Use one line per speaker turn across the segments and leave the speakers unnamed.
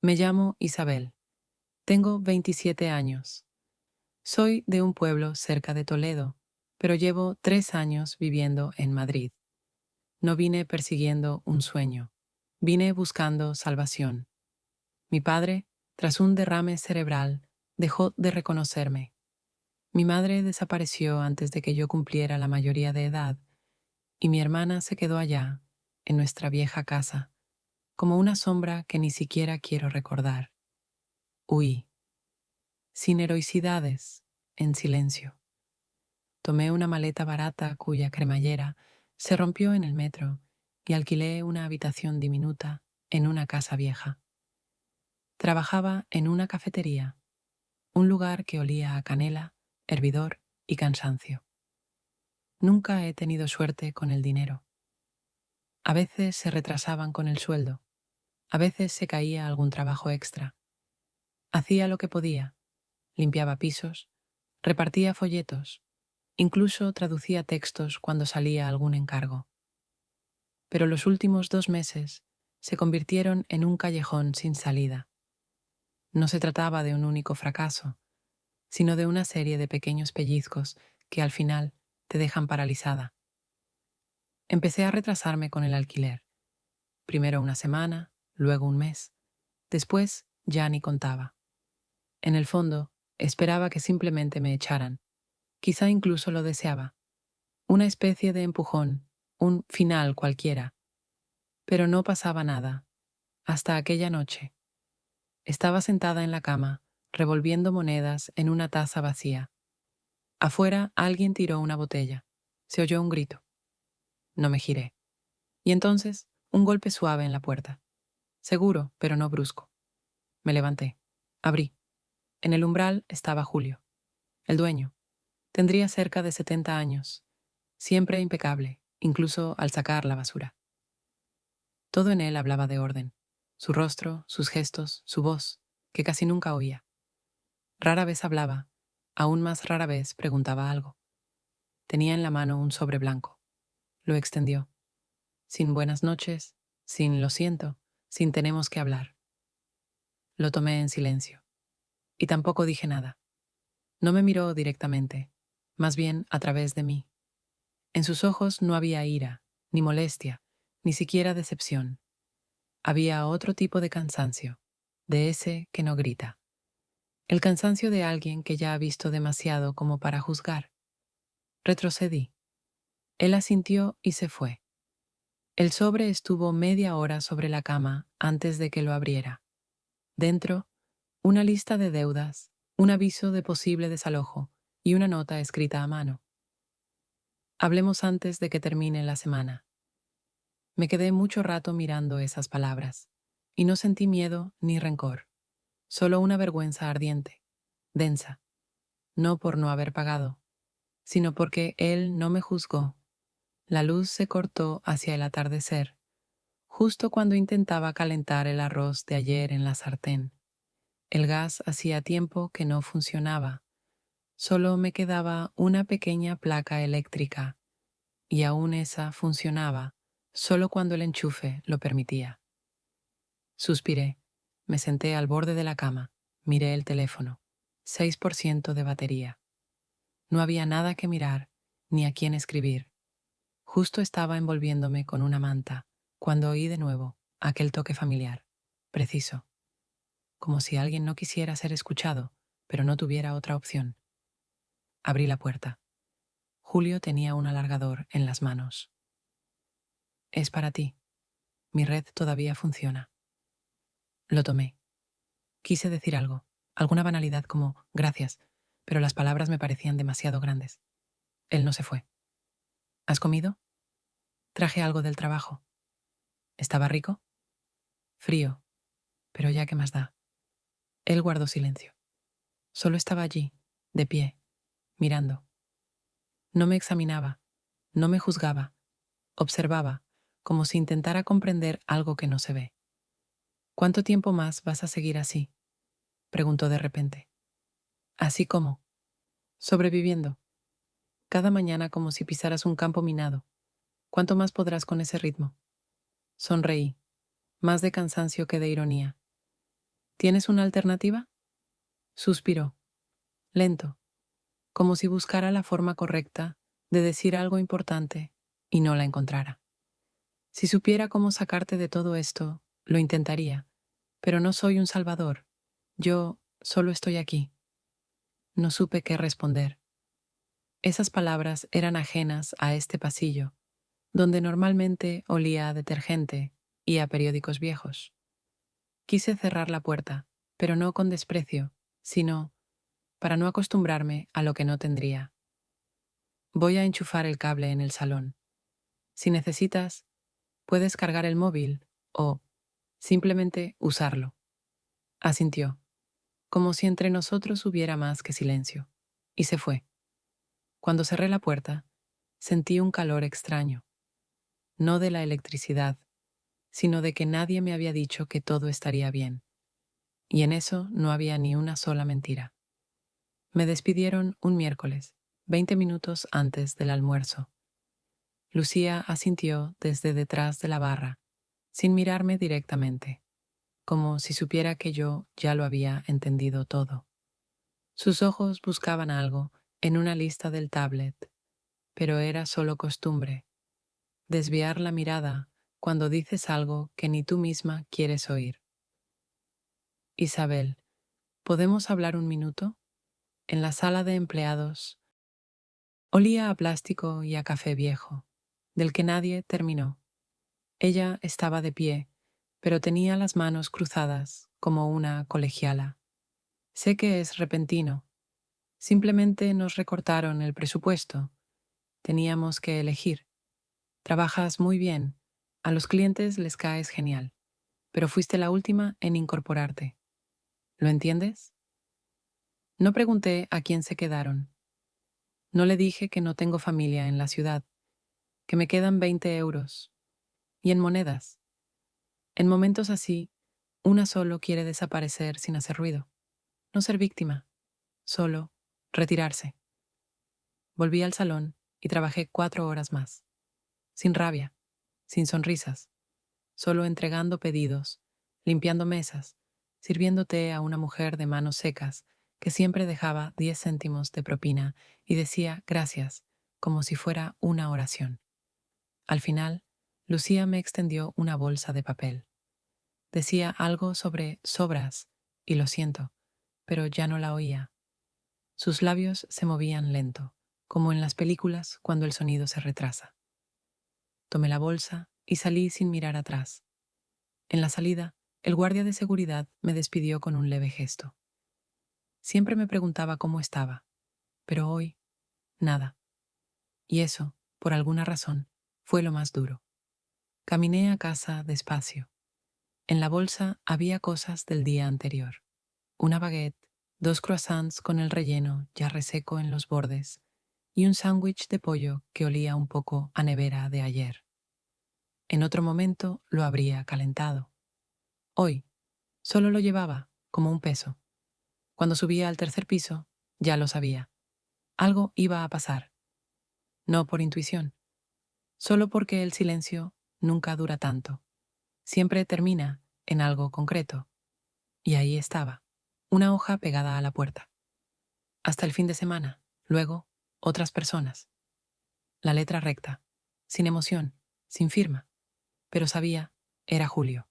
Me llamo Isabel. Tengo 27 años. Soy de un pueblo cerca de Toledo, pero llevo 3 años viviendo en Madrid. No vine persiguiendo un sueño. Vine buscando salvación. Mi padre, tras un derrame cerebral, dejó de reconocerme. Mi madre desapareció antes de que yo cumpliera la mayoría de edad, y mi hermana se quedó allá, en nuestra vieja casa, como una sombra que ni siquiera quiero recordar. Huí, sin heroicidades, en silencio. Tomé una maleta barata cuya cremallera se rompió en el metro y alquilé una habitación diminuta en una casa vieja. Trabajaba en una cafetería, un lugar que olía a canela, hervidor y cansancio. Nunca he tenido suerte con el dinero. A veces se retrasaban con el sueldo, a veces se caía algún trabajo extra. Hacía lo que podía, limpiaba pisos, repartía folletos, incluso traducía textos cuando salía algún encargo. Pero los últimos 2 meses se convirtieron en un callejón sin salida. No se trataba de un único fracaso, sino de una serie de pequeños pellizcos que al final te dejan paralizada. Empecé a retrasarme con el alquiler. Primero una semana, luego un mes. Después ya ni contaba. En el fondo, esperaba que simplemente me echaran. Quizá incluso lo deseaba. Una especie de empujón, un final cualquiera. Pero no pasaba nada. Hasta aquella noche. Estaba sentada en la cama, revolviendo monedas en una taza vacía. Afuera alguien tiró una botella. Se oyó un grito. No me giré. Y entonces, un golpe suave en la puerta. Seguro, pero no brusco. Me levanté. Abrí. En el umbral estaba Julio, el dueño. Tendría cerca de 70 años. Siempre impecable, incluso al sacar la basura. Todo en él hablaba de orden. Su rostro, sus gestos, su voz, que casi nunca oía. Rara vez hablaba, aún más rara vez preguntaba algo. Tenía en la mano un sobre blanco. Lo extendió. Sin buenas noches, sin lo siento, sin tenemos que hablar. Lo tomé en silencio. Y tampoco dije nada. No me miró directamente, más bien a través de mí. En sus ojos no había ira, ni molestia, ni siquiera decepción. Había otro tipo de cansancio, de ese que no grita. El cansancio de alguien que ya ha visto demasiado como para juzgar. Retrocedí. Él asintió y se fue. El sobre estuvo media hora sobre la cama antes de que lo abriera. Dentro, una lista de deudas, un aviso de posible desalojo y una nota escrita a mano. Hablemos antes de que termine la semana. Me quedé mucho rato mirando esas palabras, y no sentí miedo ni rencor, solo una vergüenza ardiente, densa, no por no haber pagado, sino porque él no me juzgó. La luz se cortó hacia el atardecer, justo cuando intentaba calentar el arroz de ayer en la sartén. El gas hacía tiempo que no funcionaba, solo me quedaba una pequeña placa eléctrica, y aún esa funcionaba solo cuando el enchufe lo permitía. Suspiré, me senté al borde de la cama, miré el teléfono. 6% de batería. No había nada que mirar, ni a quién escribir. Justo estaba envolviéndome con una manta, cuando oí de nuevo aquel toque familiar, preciso, como si alguien no quisiera ser escuchado, pero no tuviera otra opción. Abrí la puerta. Julio tenía un alargador en las manos. Es para ti. Mi red todavía funciona. Lo tomé. Quise decir algo, alguna banalidad como gracias, pero las palabras me parecían demasiado grandes. Él no se fue. ¿Has comido? Traje algo del trabajo. ¿Estaba rico? Frío, pero ya qué más da. Él guardó silencio. Solo estaba allí, de pie, mirando. No me examinaba, no me juzgaba, observaba, como si intentara comprender algo que no se ve. ¿Cuánto tiempo más vas a seguir así? Preguntó de repente. Así como, sobreviviendo, cada mañana como si pisaras un campo minado. ¿Cuánto más podrás con ese ritmo? Sonreí, más de cansancio que de ironía. ¿Tienes una alternativa? Suspiró, lento, como si buscara la forma correcta de decir algo importante y no la encontrara. Si supiera cómo sacarte de todo esto, lo intentaría, pero no soy un salvador. Yo solo estoy aquí. No supe qué responder. Esas palabras eran ajenas a este pasillo, donde normalmente olía a detergente y a periódicos viejos. Quise cerrar la puerta, pero no con desprecio, sino para no acostumbrarme a lo que no tendría. Voy a enchufar el cable en el salón. Si necesitas, puedes cargar el móvil o simplemente usarlo. Asintió, como si entre nosotros hubiera más que silencio, y se fue. Cuando cerré la puerta, sentí un calor extraño, no de la electricidad, sino de que nadie me había dicho que todo estaría bien, y en eso no había ni una sola mentira. Me despidieron un miércoles, 20 minutos antes del almuerzo. Lucía asintió desde detrás de la barra, sin mirarme directamente, como si supiera que yo ya lo había entendido todo. Sus ojos buscaban algo en una lista del tablet, pero era solo costumbre, desviar la mirada cuando dices algo que ni tú misma quieres oír. Isabel, ¿podemos hablar un minuto? En la sala de empleados olía a plástico y a café viejo, del que nadie terminó. Ella estaba de pie, pero tenía las manos cruzadas como una colegiala. Sé que es repentino. Simplemente nos recortaron el presupuesto. Teníamos que elegir. Trabajas muy bien. A los clientes les caes genial. Pero fuiste la última en incorporarte. ¿Lo entiendes? No pregunté a quién se quedaron. No le dije que no tengo familia en la ciudad, que me quedan 20 euros. Y en monedas. En momentos así, una solo quiere desaparecer sin hacer ruido. No ser víctima, solo retirarse. Volví al salón y trabajé 4 horas más. Sin rabia, sin sonrisas, solo entregando pedidos, limpiando mesas, sirviendo té a una mujer de manos secas que siempre dejaba 10 céntimos de propina y decía gracias, como si fuera una oración. Al final, Lucía me extendió una bolsa de papel. Decía algo sobre sobras, y lo siento, pero ya no la oía. Sus labios se movían lento, como en las películas cuando el sonido se retrasa. Tomé la bolsa y salí sin mirar atrás. En la salida, el guardia de seguridad me despidió con un leve gesto. Siempre me preguntaba cómo estaba, pero hoy, nada. Y eso, por alguna razón, fue lo más duro. Caminé a casa despacio. En la bolsa había cosas del día anterior. Una baguette, 2 croissants con el relleno ya reseco en los bordes y un sándwich de pollo que olía un poco a nevera de ayer. En otro momento lo habría calentado. Hoy solo lo llevaba como un peso. Cuando subía al tercer piso, ya lo sabía. Algo iba a pasar. No por intuición, solo porque el silencio nunca dura tanto. Siempre termina en algo concreto. Y ahí estaba, una hoja pegada a la puerta. Hasta el fin de semana, luego, otras personas. La letra recta, sin emoción, sin firma. Pero sabía, era Julio.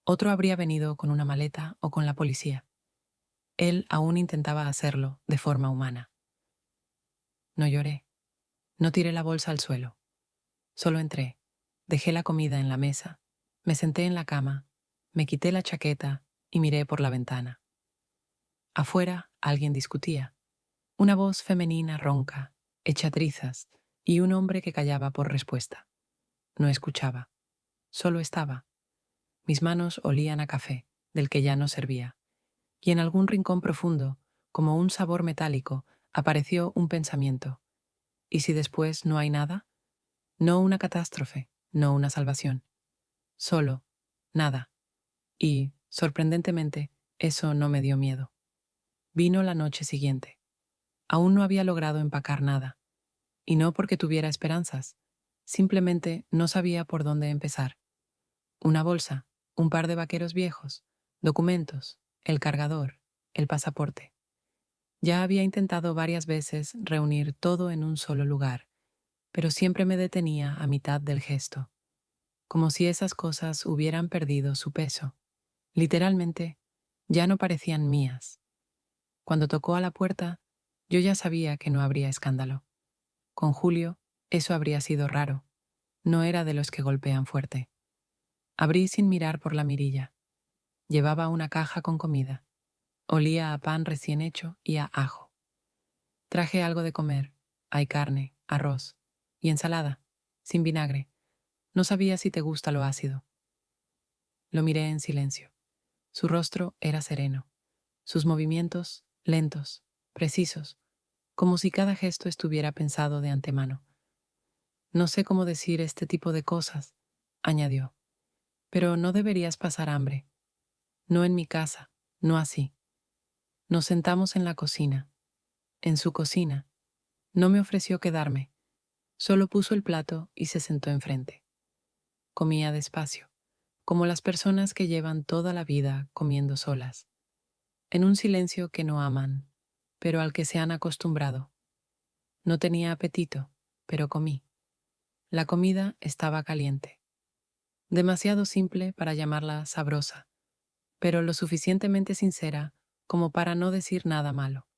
Otro habría venido con una maleta o con la policía. Él aún intentaba hacerlo de forma humana. No lloré, no tiré la bolsa al suelo. Solo entré, dejé la comida en la mesa, me senté en la cama, me quité la chaqueta y miré por la ventana. Afuera alguien discutía. Una voz femenina ronca, hecha trizas, y un hombre que callaba por respuesta. No escuchaba, solo estaba. Mis manos olían a café, del que ya no servía, y en algún rincón profundo, como un sabor metálico, apareció un pensamiento. ¿Y si después no hay nada? No una catástrofe, no una salvación. Solo, nada. Y, sorprendentemente, eso no me dio miedo. Vino la noche siguiente. Aún no había logrado empacar nada. Y no porque tuviera esperanzas. Simplemente no sabía por dónde empezar. Una bolsa, un par de vaqueros viejos, documentos, el cargador, el pasaporte. Ya había intentado varias veces reunir todo en un solo lugar, pero siempre me detenía a mitad del gesto, como si esas cosas hubieran perdido su peso. Literalmente, ya no parecían mías. Cuando tocó a la puerta, yo ya sabía que no habría escándalo. Con Julio, eso habría sido raro. No era de los que golpean fuerte. Abrí sin mirar por la mirilla. Llevaba una caja con comida. Olía a pan recién hecho y a ajo. Traje algo de comer. Hay carne, arroz y ensalada, sin vinagre. No sabía si te gusta lo ácido. Lo miré en silencio. Su rostro era sereno. Sus movimientos lentos, precisos, como si cada gesto estuviera pensado de antemano. No sé cómo decir este tipo de cosas, añadió, pero no deberías pasar hambre. No en mi casa, no así. Nos sentamos en la cocina, en su cocina. No me ofreció quedarme, solo puso el plato y se sentó enfrente. Comía despacio, como las personas que llevan toda la vida comiendo solas, en un silencio que no aman, pero al que se han acostumbrado. No tenía apetito, pero comí. La comida estaba caliente, demasiado simple para llamarla sabrosa, pero lo suficientemente sincera como para no decir nada malo.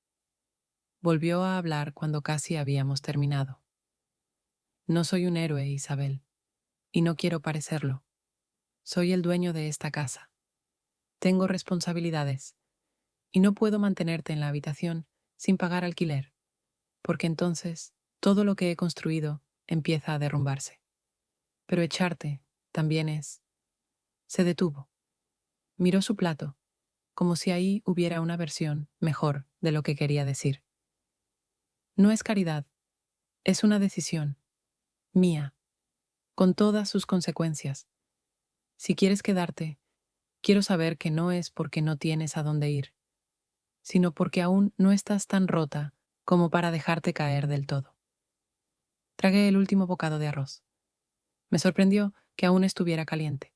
Volvió a hablar cuando casi habíamos terminado. No soy un héroe, Isabel, y no quiero parecerlo. Soy el dueño de esta casa. Tengo responsabilidades, y no puedo mantenerte en la habitación sin pagar alquiler, porque entonces todo lo que he construido empieza a derrumbarse. Pero echarte también es... Se detuvo. Miró su plato, como si ahí hubiera una versión mejor de lo que quería decir. No es caridad, es una decisión, mía, con todas sus consecuencias. Si quieres quedarte, quiero saber que no es porque no tienes a dónde ir, sino porque aún no estás tan rota como para dejarte caer del todo. Tragué el último bocado de arroz. Me sorprendió que aún estuviera caliente.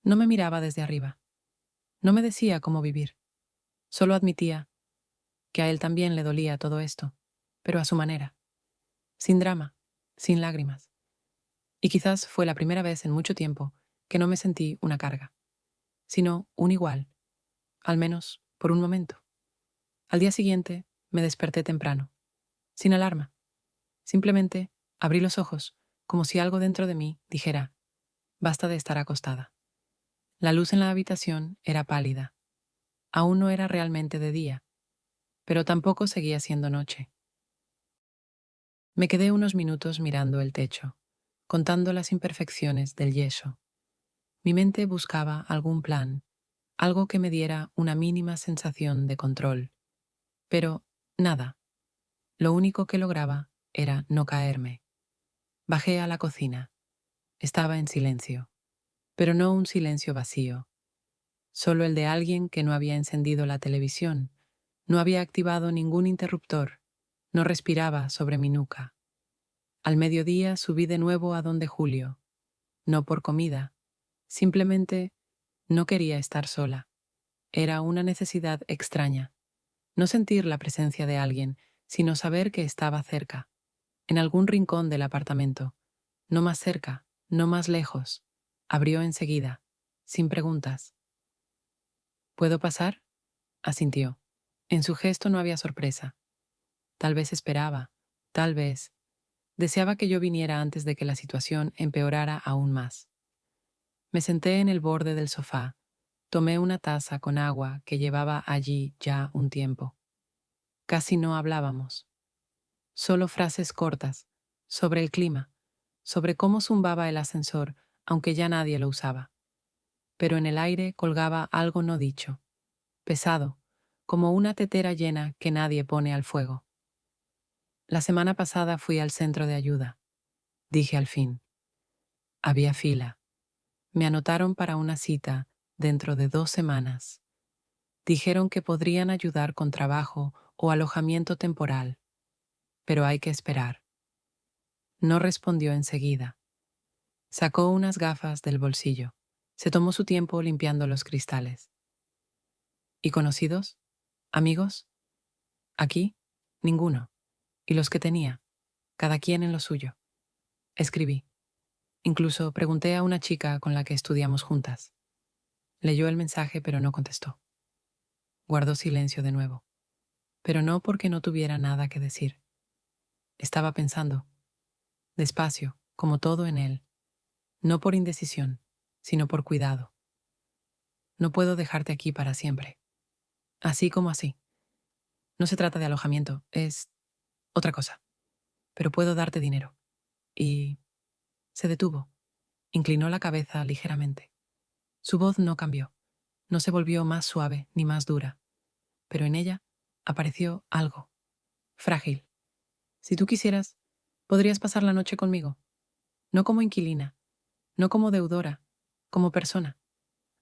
No me miraba desde arriba. No me decía cómo vivir. Solo admitía que a él también le dolía todo esto, pero a su manera, sin drama, sin lágrimas. Y quizás fue la primera vez en mucho tiempo que no me sentí una carga, sino un igual, al menos por un momento. Al día siguiente me desperté temprano, sin alarma. Simplemente abrí los ojos, como si algo dentro de mí dijera, basta de estar acostada. La luz en la habitación era pálida. Aún no era realmente de día, pero tampoco seguía siendo noche. Me quedé unos minutos mirando el techo, contando las imperfecciones del yeso. Mi mente buscaba algún plan, algo que me diera una mínima sensación de control. Pero nada. Lo único que lograba era no caerme. Bajé a la cocina. Estaba en silencio, pero no un silencio vacío, solo el de alguien que no había encendido la televisión, no había activado ningún interruptor, no respiraba sobre mi nuca. Al mediodía subí de nuevo a donde Julio, no por comida, simplemente no quería estar sola. Era una necesidad extraña, no sentir la presencia de alguien, sino saber que estaba cerca, en algún rincón del apartamento, no más cerca, no más lejos. Abrió enseguida, sin preguntas. ¿Puedo pasar? Asintió. En su gesto no había sorpresa. Tal vez esperaba, tal vez. Deseaba que yo viniera antes de que la situación empeorara aún más. Me senté en el borde del sofá, tomé una taza con agua que llevaba allí ya un tiempo. Casi no hablábamos. Solo frases cortas, sobre el clima, sobre cómo zumbaba el ascensor, aunque ya nadie lo usaba. Pero en el aire colgaba algo no dicho, pesado, como una tetera llena que nadie pone al fuego. La semana pasada fui al centro de ayuda, dije al fin. Había fila. Me anotaron para una cita dentro de 2 semanas. Dijeron que podrían ayudar con trabajo o alojamiento temporal, pero hay que esperar. No respondió enseguida. Sacó unas gafas del bolsillo. Se tomó su tiempo limpiando los cristales. ¿Y conocidos? ¿Amigos? Aquí, ninguno. Y los que tenía, cada quien en lo suyo. Escribí. Incluso pregunté a una chica con la que estudiamos juntas. Leyó el mensaje, pero no contestó. Guardó silencio de nuevo. Pero no porque no tuviera nada que decir. Estaba pensando, despacio, como todo en él, no por indecisión, sino por cuidado. No puedo dejarte aquí para siempre. Así como así. No se trata de alojamiento, es otra cosa. Pero puedo darte dinero. Y se detuvo. Inclinó la cabeza ligeramente. Su voz no cambió. No se volvió más suave ni más dura. Pero en ella apareció algo. Frágil. Si tú quisieras, podrías pasar la noche conmigo. No como inquilina, no como deudora, como persona.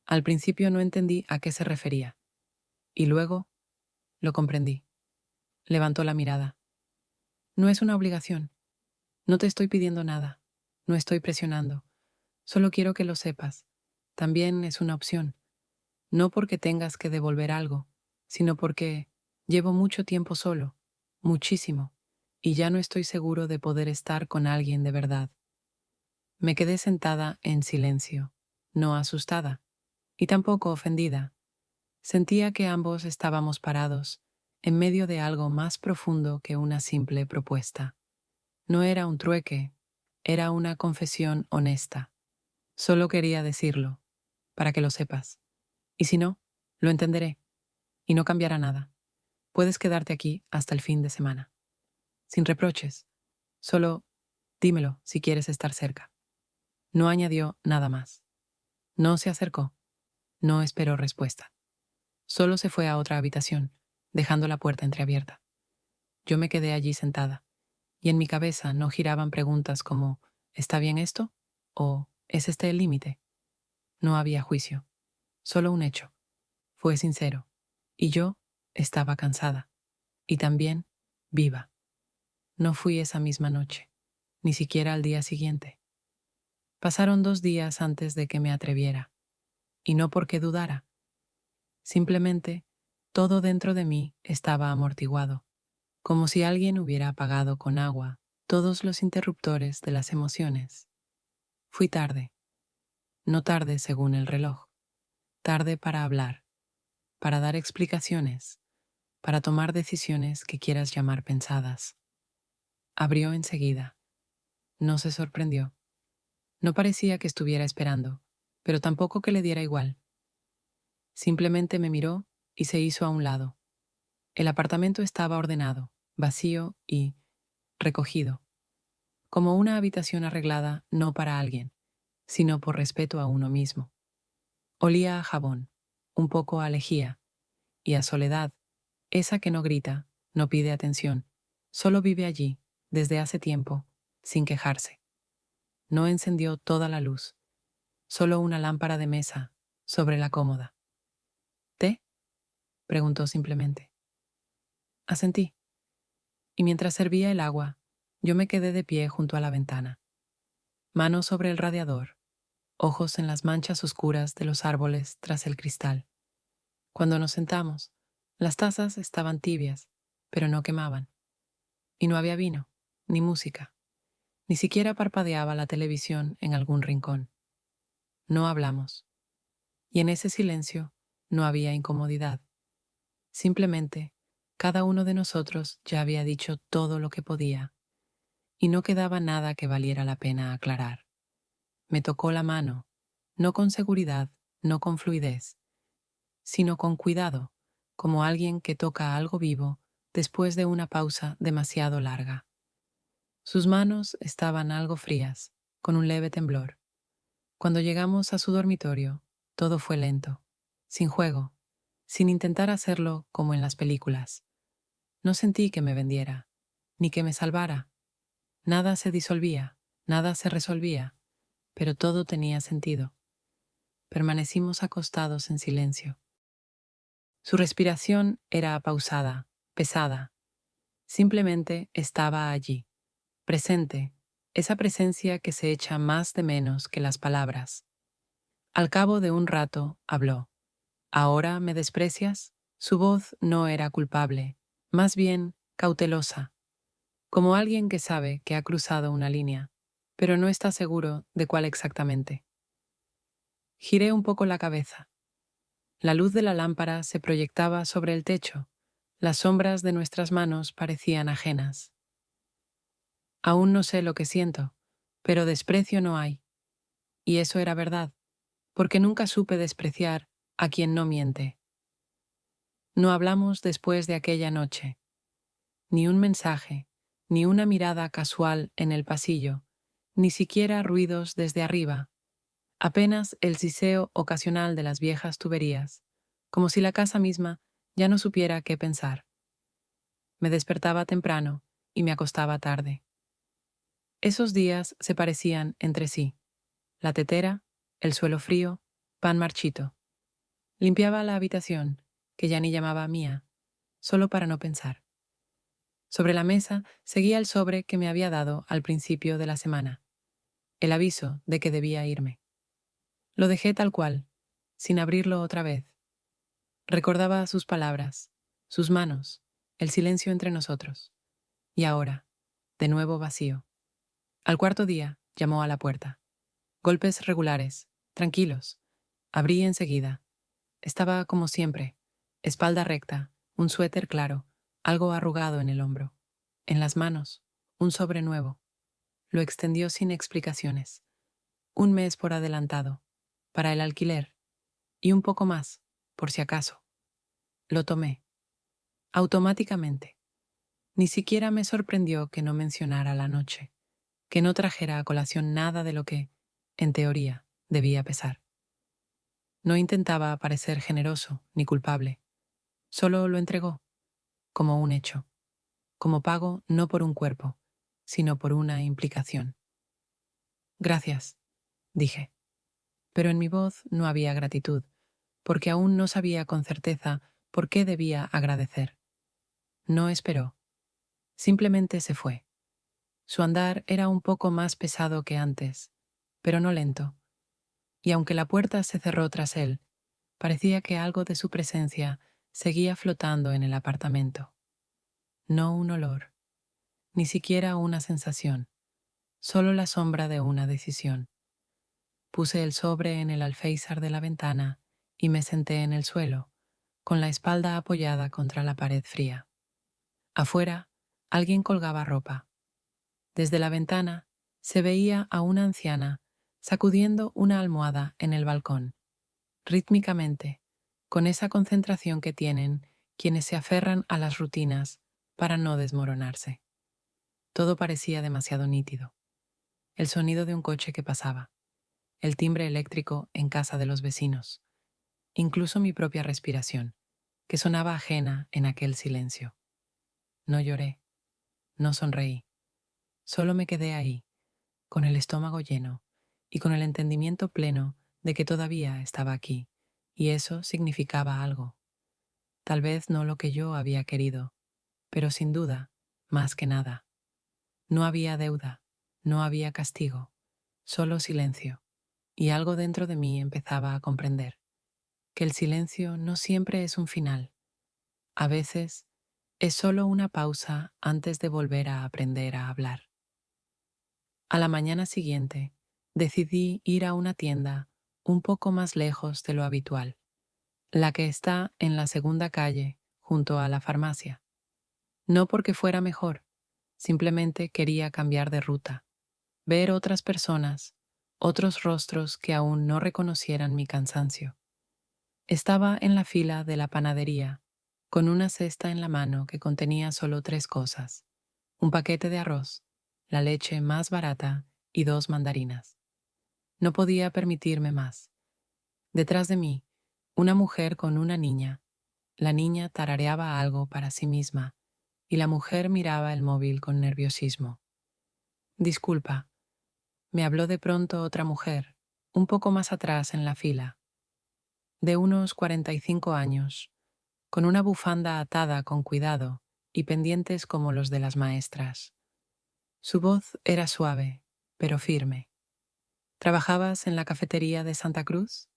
Al principio no entendí a qué se refería. Y luego lo comprendí. Levantó la mirada. No es una obligación. No te estoy pidiendo nada. No estoy presionando. Solo quiero que lo sepas. También es una opción. No porque tengas que devolver algo, sino porque llevo mucho tiempo solo, muchísimo, y ya no estoy seguro de poder estar con alguien de verdad. Me quedé sentada en silencio, no asustada, y tampoco ofendida. Sentía que ambos estábamos parados, en medio de algo más profundo que una simple propuesta. No era un trueque, era una confesión honesta. Solo quería decirlo, para que lo sepas. Y si no, lo entenderé, y no cambiará nada. Puedes quedarte aquí hasta el fin de semana. Sin reproches. Solo dímelo si quieres estar cerca. No añadió nada más. No se acercó. No esperó respuesta. Solo se fue a otra habitación, dejando la puerta entreabierta. Yo me quedé allí sentada, y en mi cabeza no giraban preguntas como ¿está bien esto? ¿O ¿es este el límite? No había juicio, solo un hecho. Fue sincero. Y yo estaba cansada. Y también viva. No fui esa misma noche, ni siquiera al día siguiente. Pasaron 2 días antes de que me atreviera, y no porque dudara. Simplemente, todo dentro de mí estaba amortiguado, como si alguien hubiera apagado con agua todos los interruptores de las emociones. Fui tarde, no tarde según el reloj, tarde para hablar, para dar explicaciones, para tomar decisiones que quieras llamar pensadas. Abrió enseguida. No se sorprendió. No parecía que estuviera esperando, pero tampoco que le diera igual. Simplemente me miró y se hizo a un lado. El apartamento estaba ordenado, vacío y recogido, como una habitación arreglada no para alguien, sino por respeto a uno mismo. Olía a jabón, un poco a lejía, y a soledad, esa que no grita, no pide atención, solo vive allí, desde hace tiempo, sin quejarse. No encendió toda la luz, solo una lámpara de mesa sobre la cómoda. ¿Té? Preguntó simplemente. Asentí, y mientras servía el agua, yo me quedé de pie junto a la ventana, manos sobre el radiador, ojos en las manchas oscuras de los árboles tras el cristal. Cuando nos sentamos, las tazas estaban tibias, pero no quemaban, y no había vino, ni música, ni siquiera parpadeaba la televisión en algún rincón. No hablamos, y en ese silencio no había incomodidad. Simplemente, cada uno de nosotros ya había dicho todo lo que podía, y no quedaba nada que valiera la pena aclarar. Me tocó la mano, no con seguridad, no con fluidez, sino con cuidado, como alguien que toca algo vivo después de una pausa demasiado larga. Sus manos estaban algo frías, con un leve temblor. Cuando llegamos a su dormitorio, todo fue lento, sin juego, sin intentar hacerlo como en las películas. No sentí que me vendiera, ni que me salvara. Nada se disolvía, nada se resolvía, pero todo tenía sentido. Permanecimos acostados en silencio. Su respiración era pausada, pesada. Simplemente estaba allí, presente, esa presencia que se echa más de menos que las palabras. Al cabo de un rato habló. ¿Ahora me desprecias? Su voz no era culpable, más bien cautelosa, como alguien que sabe que ha cruzado una línea, pero no está seguro de cuál exactamente. Giré un poco la cabeza. La luz de la lámpara se proyectaba sobre el techo. Las sombras de nuestras manos parecían ajenas. Aún no sé lo que siento, pero desprecio no hay. Y eso era verdad, porque nunca supe despreciar a quien no miente. No hablamos después de aquella noche. Ni un mensaje, ni una mirada casual en el pasillo, ni siquiera ruidos desde arriba, apenas el siseo ocasional de las viejas tuberías, como si la casa misma ya no supiera qué pensar. Me despertaba temprano y me acostaba tarde. Esos días se parecían entre sí. La tetera, el suelo frío, pan marchito. Limpiaba la habitación, que ya ni llamaba mía, solo para no pensar. Sobre la mesa seguía el sobre que me había dado al principio de la semana, el aviso de que debía irme. Lo dejé tal cual, sin abrirlo otra vez. Recordaba sus palabras, sus manos, el silencio entre nosotros. Y ahora, de nuevo vacío. Al cuarto día, llamó a la puerta. Golpes regulares, tranquilos. Abrí enseguida. Estaba como siempre, espalda recta, un suéter claro, algo arrugado en el hombro. En las manos, un sobre nuevo. Lo extendió sin explicaciones. 1 mes por adelantado, para el alquiler, y un poco más, por si acaso. Lo tomé. Automáticamente. Ni siquiera me sorprendió que no mencionara la noche, que no trajera a colación nada de lo que, en teoría, debía pesar. No intentaba parecer generoso ni culpable. Solo lo entregó, como un hecho, como pago no por un cuerpo, sino por una implicación. Gracias, dije, pero en mi voz no había gratitud, porque aún no sabía con certeza por qué debía agradecer. No esperó, simplemente se fue. Su andar era un poco más pesado que antes, pero no lento, y aunque la puerta se cerró tras él, parecía que algo de su presencia seguía flotando en el apartamento. No un olor, ni siquiera una sensación, solo la sombra de una decisión. Puse el sobre en el alféizar de la ventana y me senté en el suelo, con la espalda apoyada contra la pared fría. Afuera, alguien colgaba ropa. Desde la ventana se veía a una anciana sacudiendo una almohada en el balcón, rítmicamente, con esa concentración que tienen quienes se aferran a las rutinas para no desmoronarse. Todo parecía demasiado nítido. El sonido de un coche que pasaba, el timbre eléctrico en casa de los vecinos, incluso mi propia respiración, que sonaba ajena en aquel silencio. No lloré, no sonreí, solo me quedé ahí, con el estómago lleno y con el entendimiento pleno de que todavía estaba aquí, y eso significaba algo. Tal vez no lo que yo había querido, pero sin duda, más que nada. No había deuda, no había castigo, solo silencio, y algo dentro de mí empezaba a comprender que el silencio no siempre es un final. A veces es solo una pausa antes de volver a aprender a hablar. A la mañana siguiente, decidí ir a una tienda un poco más lejos de lo habitual, la que está en la segunda calle, junto a la farmacia. No porque fuera mejor, simplemente quería cambiar de ruta, ver otras personas, otros rostros que aún no reconocieran mi cansancio. Estaba en la fila de la panadería, con una cesta en la mano que contenía solo 3 cosas: un paquete de arroz, la leche más barata y 2 mandarinas. No podía permitirme más. Detrás de mí, una mujer con una niña. La niña tarareaba algo para sí misma y la mujer miraba el móvil con nerviosismo. Disculpa, me habló de pronto otra mujer, un poco más atrás en la fila, de unos 45 años, con una bufanda atada con cuidado y pendientes como los de las maestras. Su voz era suave, pero firme. ¿Trabajabas en la cafetería de Santa Cruz?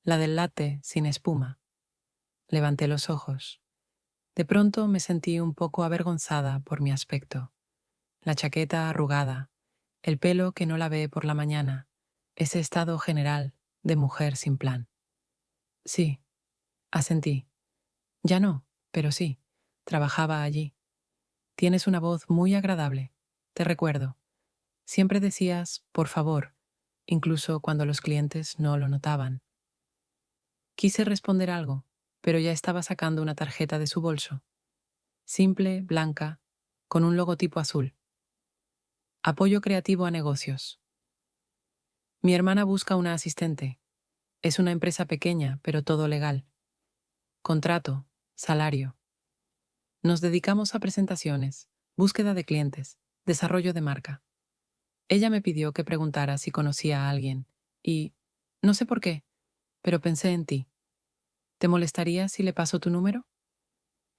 La del latte sin espuma. Levanté los ojos. De pronto me sentí un poco avergonzada por mi aspecto. La chaqueta arrugada, el pelo que no lavé por la mañana, ese estado general de mujer sin plan. Sí, asentí. Ya no, pero sí, trabajaba allí. Tienes una voz muy agradable. Te recuerdo. Siempre decías, por favor, incluso cuando los clientes no lo notaban. Quise responder algo, pero ya estaba sacando una tarjeta de su bolso. Simple, blanca, con un logotipo azul. Apoyo creativo a negocios. Mi hermana busca una asistente. Es una empresa pequeña, pero todo legal. Contrato, salario. Nos dedicamos a presentaciones, búsqueda de clientes, desarrollo de marca. Ella me pidió que preguntara si conocía a alguien, y, no sé por qué, pero pensé en ti. ¿Te molestaría si le paso tu número?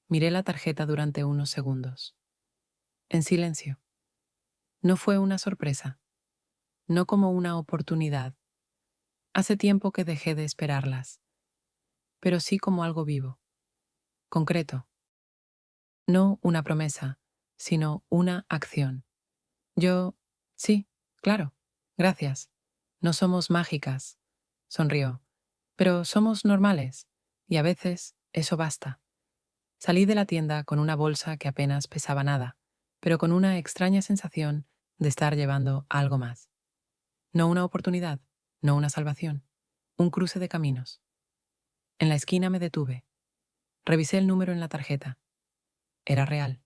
Miré la tarjeta durante unos segundos. En silencio. No fue una sorpresa, no como una oportunidad. Hace tiempo que dejé de esperarlas, pero sí como algo vivo, concreto. No una promesa, sino una acción. Yo, sí, claro, gracias. No somos mágicas, sonrió, pero somos normales, y a veces eso basta. Salí de la tienda con una bolsa que apenas pesaba nada, pero con una extraña sensación de estar llevando algo más. No una oportunidad, no una salvación, un cruce de caminos. En la esquina me detuve. Revisé el número en la tarjeta. Era real.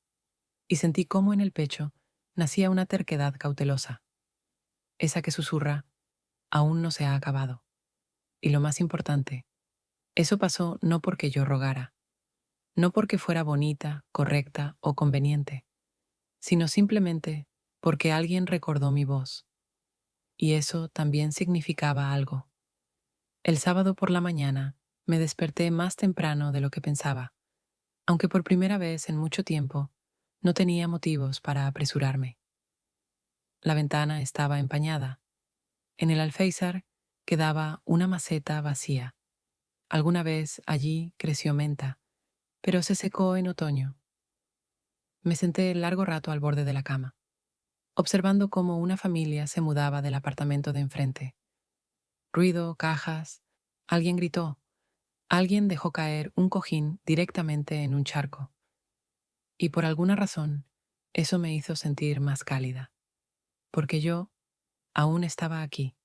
Y sentí cómo en el pecho nacía una terquedad cautelosa. Esa que susurra, aún no se ha acabado. Y lo más importante, eso pasó no porque yo rogara, no porque fuera bonita, correcta o conveniente, sino simplemente porque alguien recordó mi voz. Y eso también significaba algo. El sábado por la mañana me desperté más temprano de lo que pensaba, aunque por primera vez en mucho tiempo no tenía motivos para apresurarme. La ventana estaba empañada. En el alféizar quedaba una maceta vacía. Alguna vez allí creció menta, pero se secó en otoño. Me senté largo rato al borde de la cama, observando cómo una familia se mudaba del apartamento de enfrente. Ruido, cajas. Alguien gritó. Alguien dejó caer un cojín directamente en un charco. Y por alguna razón, eso me hizo sentir más cálida. Porque yo aún estaba aquí.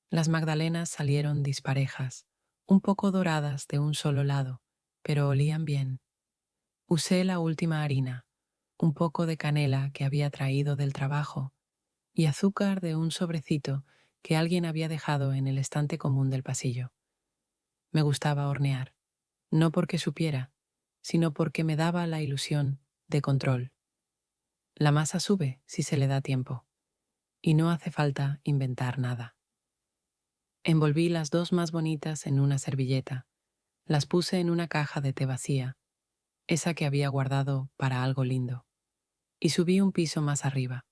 Las magdalenas salieron disparejas, un poco doradas de un solo lado, pero olían bien. Usé la última harina, un poco de canela que había traído del trabajo y azúcar de un sobrecito que alguien había dejado en el estante común del pasillo. Me gustaba hornear, no porque supiera, sino porque me daba la ilusión de control. La masa sube si se le da tiempo, y no hace falta inventar nada. Envolví las dos más bonitas en una servilleta, las puse en una caja de té vacía, esa que había guardado para algo lindo, y subí un piso más arriba.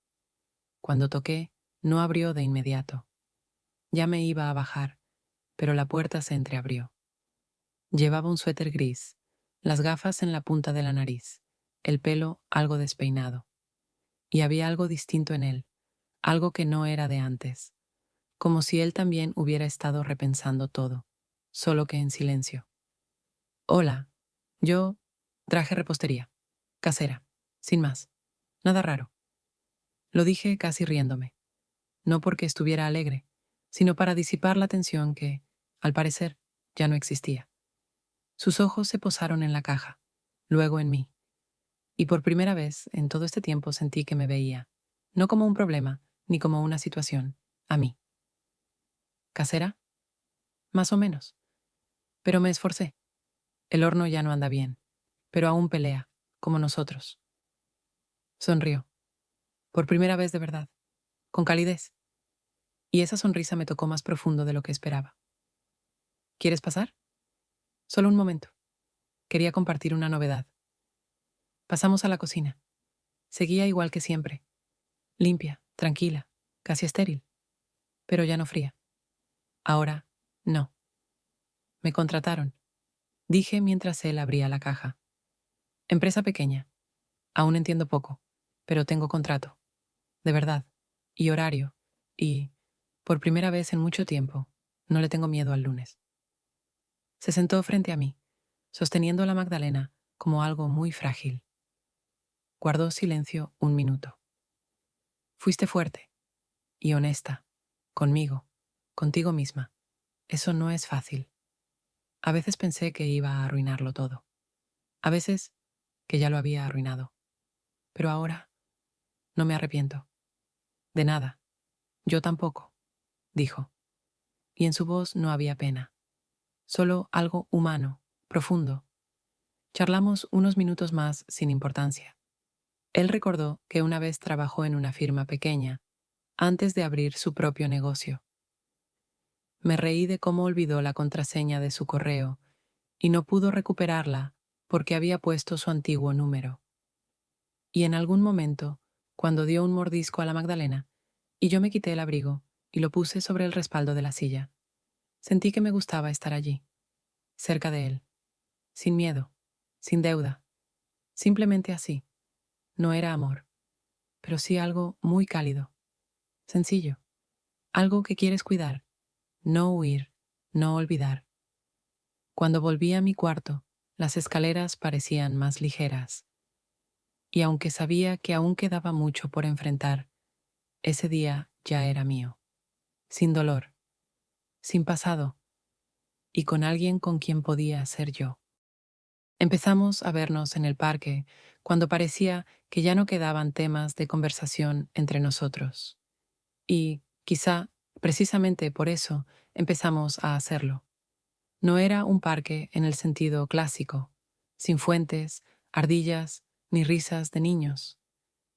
Cuando toqué, no abrió de inmediato. Ya me iba a bajar, pero la puerta se entreabrió. Llevaba un suéter gris, las gafas en la punta de la nariz, el pelo algo despeinado. Y había algo distinto en él, algo que no era de antes, como si él también hubiera estado repensando todo, solo que en silencio. Hola, yo traje repostería, casera, sin más, nada raro. Lo dije casi riéndome, no porque estuviera alegre, sino para disipar la tensión que, al parecer, ya no existía. Sus ojos se posaron en la caja, luego en mí, y por primera vez en todo este tiempo sentí que me veía, no como un problema, ni como una situación, a mí. ¿Casera? Más o menos. Pero me esforcé. El horno ya no anda bien, pero aún pelea, como nosotros. Sonrió, por primera vez de verdad, con calidez, y esa sonrisa me tocó más profundo de lo que esperaba. ¿Quieres pasar? Solo un momento. Quería compartir una novedad. Pasamos a la cocina. Seguía igual que siempre, limpia, tranquila, casi estéril, pero ya no fría. Ahora, no. Me contrataron. Dije mientras él abría la caja. Empresa pequeña. Aún entiendo poco, pero tengo contrato. De verdad. Y horario. Y, por primera vez en mucho tiempo, no le tengo miedo al lunes. Se sentó frente a mí, sosteniendo la magdalena como algo muy frágil. Guardó silencio un minuto. Fuiste fuerte y honesta, conmigo, contigo misma. Eso no es fácil. A veces pensé que iba a arruinarlo todo. A veces que ya lo había arruinado. Pero ahora no me arrepiento. De nada. Yo tampoco, dijo. Y en su voz no había pena. Solo algo humano, profundo. Charlamos unos minutos más sin importancia. Él recordó que una vez trabajó en una firma pequeña, antes de abrir su propio negocio. Me reí de cómo olvidó la contraseña de su correo y no pudo recuperarla porque había puesto su antiguo número. Y en algún momento, cuando dio un mordisco a la magdalena, y yo me quité el abrigo y lo puse sobre el respaldo de la silla, sentí que me gustaba estar allí, cerca de él, sin miedo, sin deuda, simplemente así. No era amor, pero sí algo muy cálido, sencillo, algo que quieres cuidar, no huir, no olvidar. Cuando volví a mi cuarto, las escaleras parecían más ligeras, y aunque sabía que aún quedaba mucho por enfrentar, ese día ya era mío, sin dolor, sin pasado, y con alguien con quien podía ser yo. Empezamos a vernos en el parque cuando parecía que ya no quedaban temas de conversación entre nosotros. Y, quizá, precisamente por eso, empezamos a hacerlo. No era un parque en el sentido clásico, sin fuentes, ardillas ni risas de niños.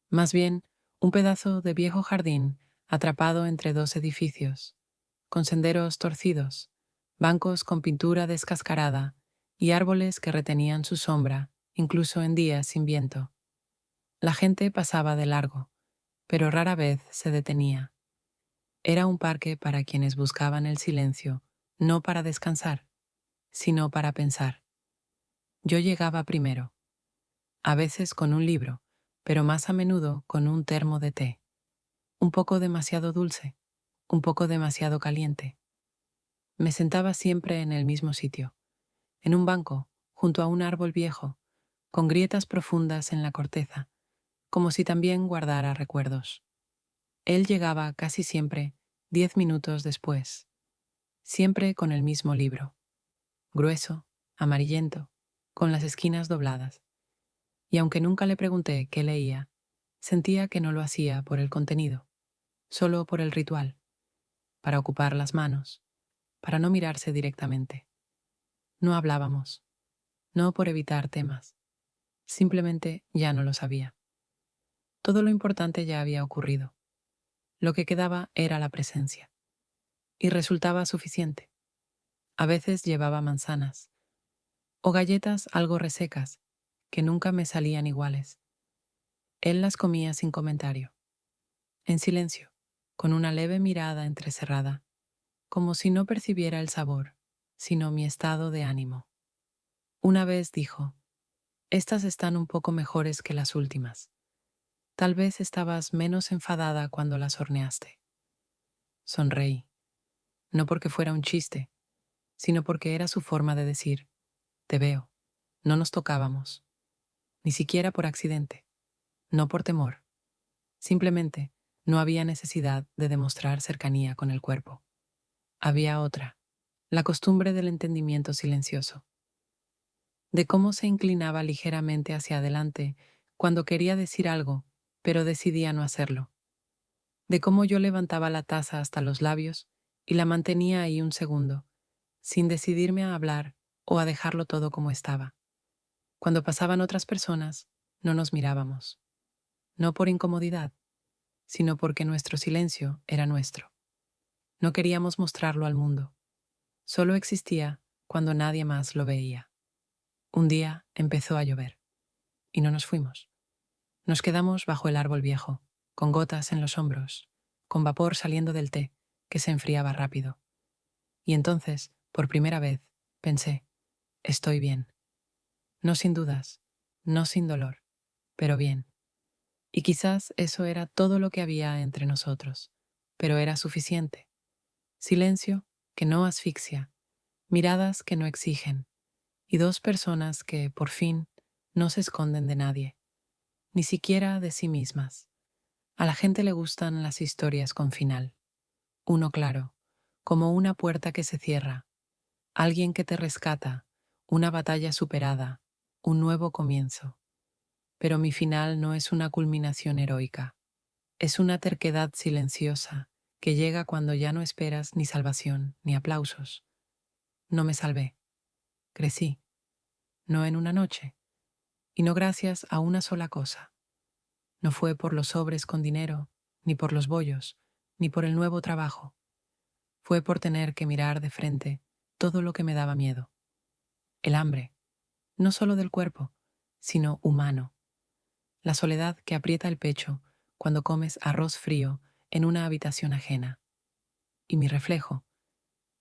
Más bien, un pedazo de viejo jardín atrapado entre dos edificios, con senderos torcidos, bancos con pintura descascarada y árboles que retenían su sombra, incluso en días sin viento. La gente pasaba de largo, pero rara vez se detenía. Era un parque para quienes buscaban el silencio, no para descansar, sino para pensar. Yo llegaba primero, a veces con un libro, pero más a menudo con un termo de té. Un poco demasiado dulce, un poco demasiado caliente. Me sentaba siempre en el mismo sitio, en un banco, junto a un árbol viejo, con grietas profundas en la corteza, como si también guardara recuerdos. Él llegaba casi siempre 10 minutos después, siempre con el mismo libro, grueso, amarillento, con las esquinas dobladas. Y aunque nunca le pregunté qué leía, sentía que no lo hacía por el contenido, solo por el ritual, para ocupar las manos, para no mirarse directamente. No hablábamos, no por evitar temas, simplemente ya no lo sabía. Todo lo importante ya había ocurrido. Lo que quedaba era la presencia. Y resultaba suficiente. A veces llevaba manzanas, o galletas algo resecas, que nunca me salían iguales. Él las comía sin comentario, en silencio, con una leve mirada entrecerrada, como si no percibiera el sabor, sino mi estado de ánimo. Una vez dijo, estas están un poco mejores que las últimas. Tal vez estabas menos enfadada cuando las horneaste. Sonreí, no porque fuera un chiste, sino porque era su forma de decir, te veo, no nos tocábamos, ni siquiera por accidente, no por temor. Simplemente no había necesidad de demostrar cercanía con el cuerpo. Había otra, la costumbre del entendimiento silencioso, de cómo se inclinaba ligeramente hacia adelante cuando quería decir algo, pero decidía no hacerlo, de cómo yo levantaba la taza hasta los labios y la mantenía ahí un segundo, sin decidirme a hablar o a dejarlo todo como estaba. Cuando pasaban otras personas, no nos mirábamos, no por incomodidad, sino porque nuestro silencio era nuestro. No queríamos mostrarlo al mundo. Solo existía cuando nadie más lo veía. Un día empezó a llover, y no nos fuimos. Nos quedamos bajo el árbol viejo, con gotas en los hombros, con vapor saliendo del té, que se enfriaba rápido. Y entonces, por primera vez, pensé, Estoy bien. No sin dudas, no sin dolor, pero bien. Y quizás eso era todo lo que había entre nosotros, pero era suficiente. Silencio que no asfixia, miradas que no exigen, y dos personas que, por fin, no se esconden de nadie, ni siquiera de sí mismas. A la gente le gustan las historias con final. Uno claro, como una puerta que se cierra, alguien que te rescata, una batalla superada, un nuevo comienzo. Pero mi final no es una culminación heroica, es una terquedad silenciosa que llega cuando ya no esperas ni salvación ni aplausos. No me salvé, crecí, no en una noche, y no gracias a una sola cosa. No fue por los sobres con dinero, ni por los bollos, ni por el nuevo trabajo. Fue por tener que mirar de frente todo lo que me daba miedo. El hambre, no solo del cuerpo, sino humano. La soledad que aprieta el pecho cuando comes arroz frío en una habitación ajena. Y mi reflejo,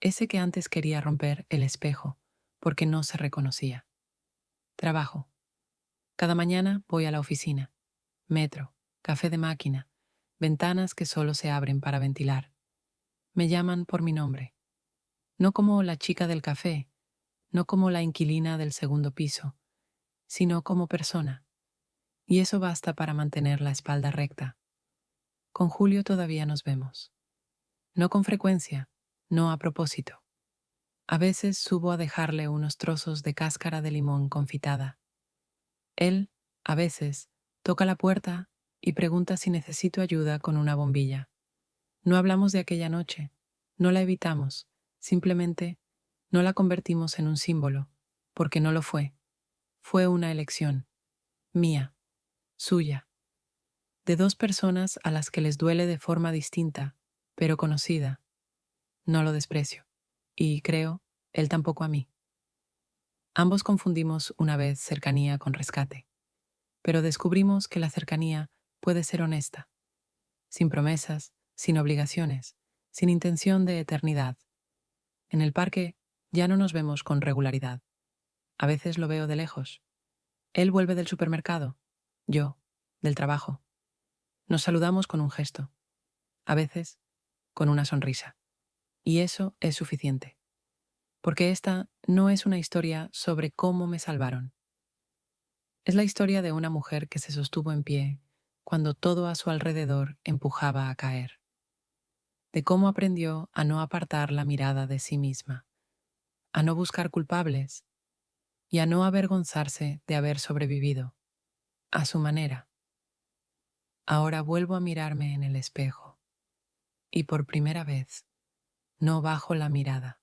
ese que antes quería romper el espejo porque no se reconocía. Trabajo. Cada mañana voy a la oficina. Metro, café de máquina, ventanas que solo se abren para ventilar. Me llaman por mi nombre. No como la chica del café, no como la inquilina del segundo piso, sino como persona. Y eso basta para mantener la espalda recta. Con Julio todavía nos vemos. No con frecuencia, no a propósito. A veces subo a dejarle unos trozos de cáscara de limón confitada. Él, a veces, toca la puerta y pregunta si necesito ayuda con una bombilla. No hablamos de aquella noche, no la evitamos, simplemente no la convertimos en un símbolo, porque no lo fue. Fue una elección, mía, suya, de dos personas a las que les duele de forma distinta, pero conocida. No lo desprecio. Y creo, él tampoco a mí. Ambos confundimos una vez cercanía con rescate, pero descubrimos que la cercanía puede ser honesta, sin promesas, sin obligaciones, sin intención de eternidad. En el parque ya no nos vemos con regularidad. A veces lo veo de lejos. Él vuelve del supermercado, yo, del trabajo. Nos saludamos con un gesto, a veces con una sonrisa. Y eso es suficiente, porque esta no es una historia sobre cómo me salvaron. Es la historia de una mujer que se sostuvo en pie cuando todo a su alrededor empujaba a caer, de cómo aprendió a no apartar la mirada de sí misma, a no buscar culpables y a no avergonzarse de haber sobrevivido, a su manera. Ahora vuelvo a mirarme en el espejo y por primera vez no bajo la mirada.